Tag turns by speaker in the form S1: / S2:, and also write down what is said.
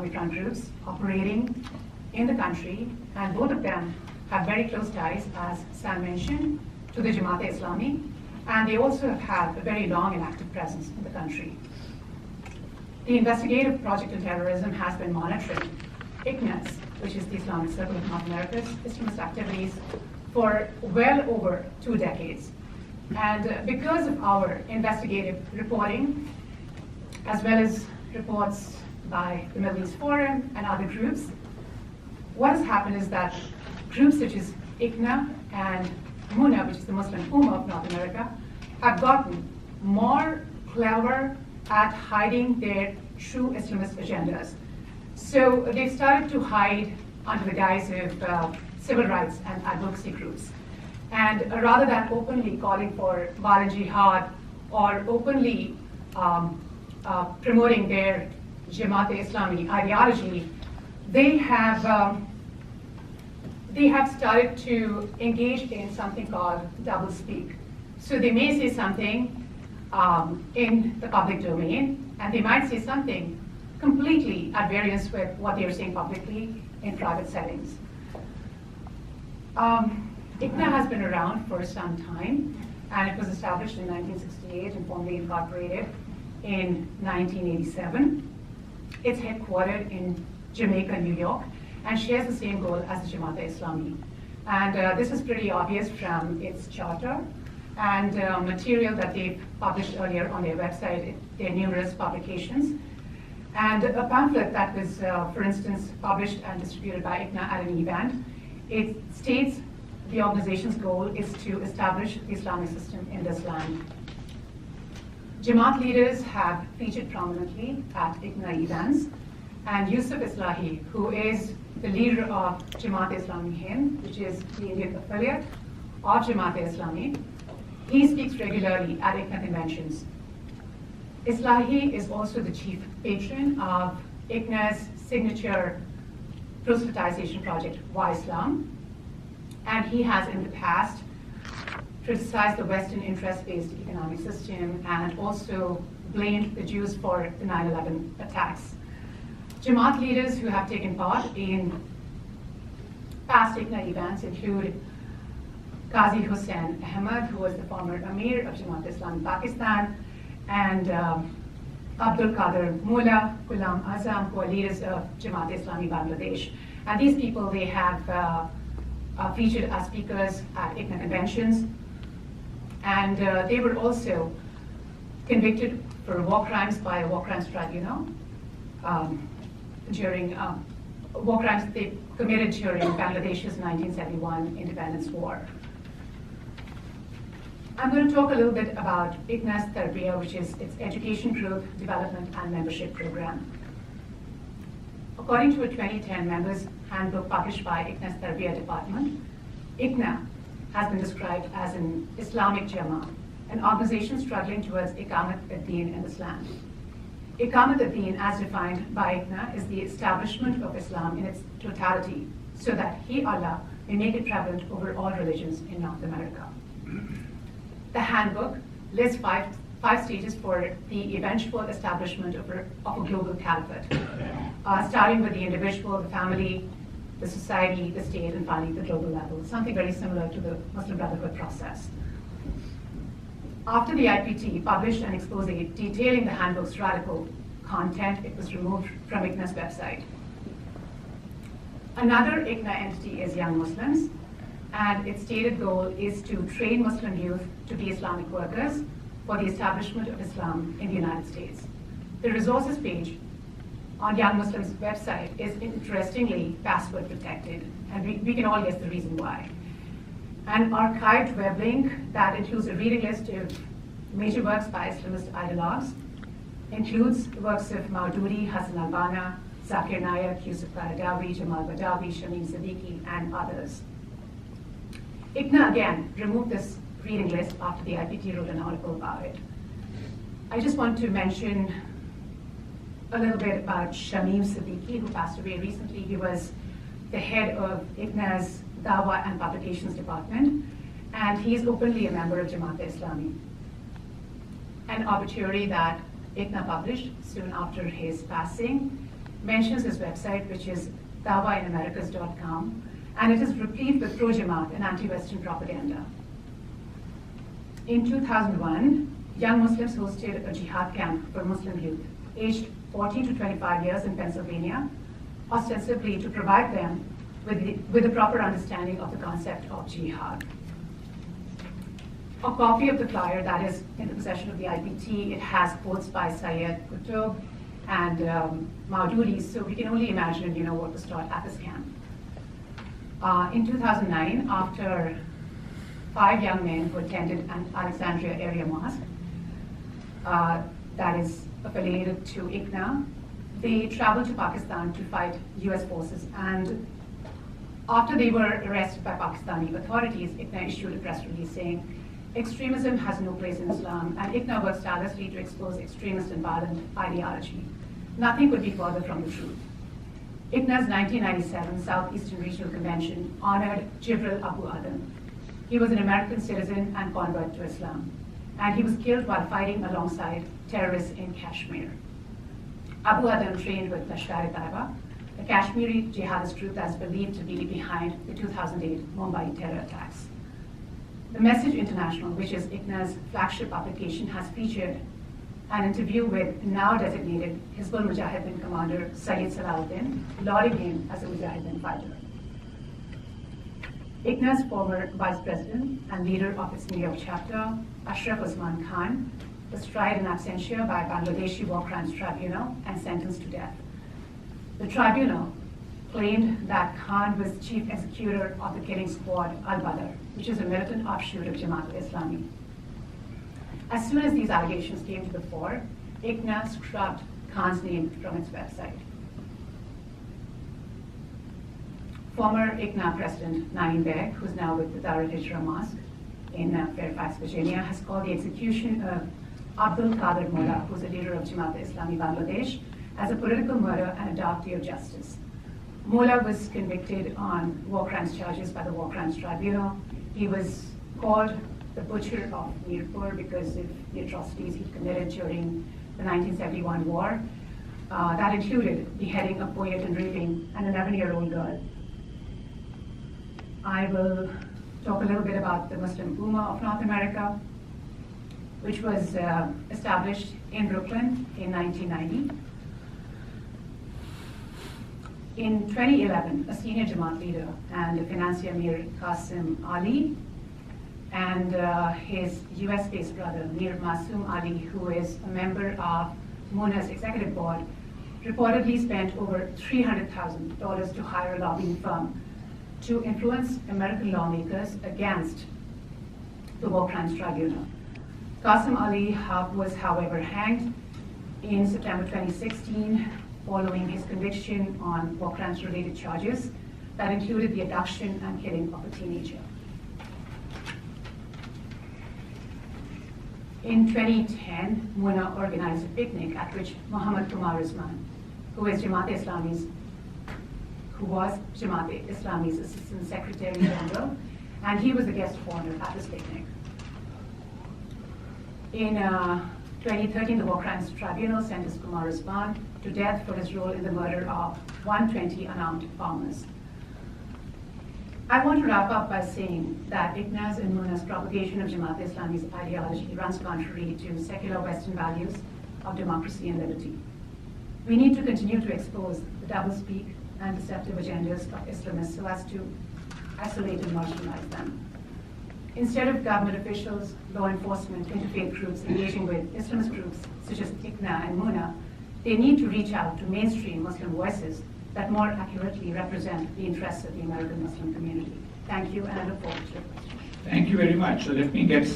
S1: Islamic front groups operating in the country, and both of them have very close ties, as Sam mentioned, to the Jamaat-e-Islami, and they also have had a very long and active presence in the country. The investigative project on terrorism has been monitoring ICNA's, which is the Islamic Circle of North America's Islamist activities, for well over 2 decades. And because of our investigative reporting, as well as reports by the Middle East Forum and other groups, what has happened is that groups such as ICNA and MUNA, which is the Muslim Ummah of North America, have gotten more clever at hiding their true Islamist agendas. So they've started to hide under the guise of civil rights and advocacy groups. And rather than openly calling for violent jihad or openly promoting their Jamaat-e-Islami ideology, they have started to engage in something called doublespeak. So they may say something in the public domain, and they might say something completely at variance with what they are saying publicly in private settings. ICNA has been around for some time, and it was established in 1968 and formally incorporated in 1987. It's headquartered in Jamaica, New York, and shares the same goal as the Jamaat-e-Islami. And this is pretty obvious from its charter and material that they've published earlier on their website, their numerous publications. And a pamphlet that was, for instance, published and distributed by ICNA at an event, it states the organization's goal is to establish the Islamic system in this land. Jamaat leaders have featured prominently at ICNA events, and Yusuf Islahi, who is the leader of Jamaat-e-Islami Hind, which is the Indian affiliate of Jamaat-e-Islami, he speaks regularly at ICNA conventions. Islahi is also the chief patron of ICNA's signature proselytization project, Why Islam? And he has in the past criticized the Western interest-based economic system and also blamed the Jews for the 9/11 attacks. Jamaat leaders who have taken part in past ICNA events include Qazi Hussain Ahmad, who was the former Amir of Jamaat-e-Islami Pakistan, and Abdul Qadir Mullah, Ghulam Azam, who are leaders of Jamaat-e-Islami Bangladesh. And these people, they have featured as speakers at ICNA conventions, and they were also convicted for war crimes by a war crimes tribunal during war crimes they committed during Bangladesh's 1971 independence war. I'm going to talk a little bit about ICNA's Tarbiya, which is its education, growth, development, and membership program. According to a 2010 members handbook published by ICNA's Tarbiya department, ICNA has been described as an Islamic Jama, an organization struggling towards Iqamat ad-Din in this land. Iqamat ad-Din, as defined by ICNA, is the establishment of Islam in its totality, so that He, Allah, may make it prevalent over all religions in North America. The handbook lists five stages for the eventual establishment of a global caliphate, starting with the individual, the family, the society, the state, and finally the global level, something very similar to the Muslim Brotherhood process. After the IPT published an expose detailing the handbook's radical content, it was removed from ICNA's website. Another ICNA entity is Young Muslims, and its stated goal is to train Muslim youth to be Islamic workers for the establishment of Islam in the United States. The resources page on Young Muslims' website is interestingly password protected, and we can all guess the reason why. An archived web link that includes a reading list of major works by Islamist ideologues includes the works of Maududi, Hassan al-Banna, Zakir Naik, Yusuf Qaradawi, Jamal Badawi, Shamim Siddiqui, and others. ICNA again removed this reading list after the IPT wrote an article about it. I just want to mention a little bit about Shamim Siddiqui, who passed away recently. He was the head of ICNA's Dawah and Publications Department, and he's openly a member of Jamaat-e-Islami. An obituary that ICNA published soon after his passing mentions his website, which is dawainamericas.com, and it is replete with pro-Jamaat and anti-Western propaganda. In 2001, young Muslims hosted a jihad camp for Muslim youth, aged 14 to 25 years in Pennsylvania, ostensibly to provide them with a proper understanding of the concept of jihad. A copy of the flyer that is in the possession of the IPT, it has quotes by Syed Qutb and Maududi, so we can only imagine, what was taught at this camp. In 2009, after 5 young men who attended an Alexandria area mosque that is affiliated to ICNA, they traveled to Pakistan to fight US forces, and after they were arrested by Pakistani authorities, ICNA issued a press release saying, "Extremism has no place in Islam, and ICNA works tirelessly to expose extremist and violent ideology." Nothing could be further from the truth. ICNA's 1997 Southeastern Regional Convention honored Jibril Abu Adam. He was an American citizen and convert to Islam, and he was killed while fighting alongside terrorists in Kashmir. Abu Adam trained with Lashkar-e-Taiba, a Kashmiri jihadist group that is believed to be behind the 2008 Mumbai terror attacks. The Message International, which is ICNA's flagship publication, has featured an interview with now designated Hizbul Mujahideen commander Sayyid Salahuddin, lauding him as a Mujahideen fighter. ICNA's former vice president and leader of its New York chapter, Ashraf Usman Khan, was tried in absentia by Bangladeshi War Crimes Tribunal and sentenced to death. The tribunal claimed that Khan was chief executor of the killing squad Al-Badr, which is a militant offshoot of Jamaat-e-Islami. As soon as these allegations came to the fore, ICNA scrubbed Khan's name from its website. Former ICNA president Naeem Beg, who's now with the Darul Hijra Mosque in Fairfax, Virginia, has called the execution of Abdul Qadir Mullah, who's a leader of Jamaat-e-Islami Bangladesh, as a political murder and a dark day of justice. Mullah was convicted on war crimes charges by the War Crimes Tribunal. He was called the Butcher of Mirpur because of the atrocities he committed during the 1971 war. That included beheading a poet and raping an 11-year-old girl. I will talk a little bit about the Muslim Ummah of North America, which was established in Brooklyn in 1990. In 2011, a senior Jamaat leader and a financier, Mir Qasim Ali, and his US-based brother, Mir Masoom Ali, who is a member of MUNA's executive board, reportedly spent over $300,000 to hire a lobbying firm to influence American lawmakers against the War Crimes Tribunal. Qasim Ali was, however, hanged in September 2016 following his conviction on war crimes-related charges that included the abduction and killing of a teenager. In 2010, MUNA organized a picnic at which Muhammad Kumar Usman, who was Jamaat-e-Islami's Assistant Secretary General, and he was the guest of honor at this picnic. In 2013, the War Crimes Tribunal sentenced Kumar Usman to death for his role in the murder of 120 unarmed farmers. I want to wrap up by saying that ICNA's and MUNA's propagation of Jamaat-e-Islami's ideology runs contrary to secular Western values of democracy and liberty. We need to continue to expose the doublespeak and deceptive agendas of Islamists so as to isolate and marginalize them. Instead of government officials, law enforcement, interfaith groups engaging with Islamist groups such as ICNA and MUNA, they need to reach out to mainstream Muslim voices that more accurately represent the interests of the American Muslim community. Thank you, and I look forward to your questions.
S2: Thank you very much. So let me get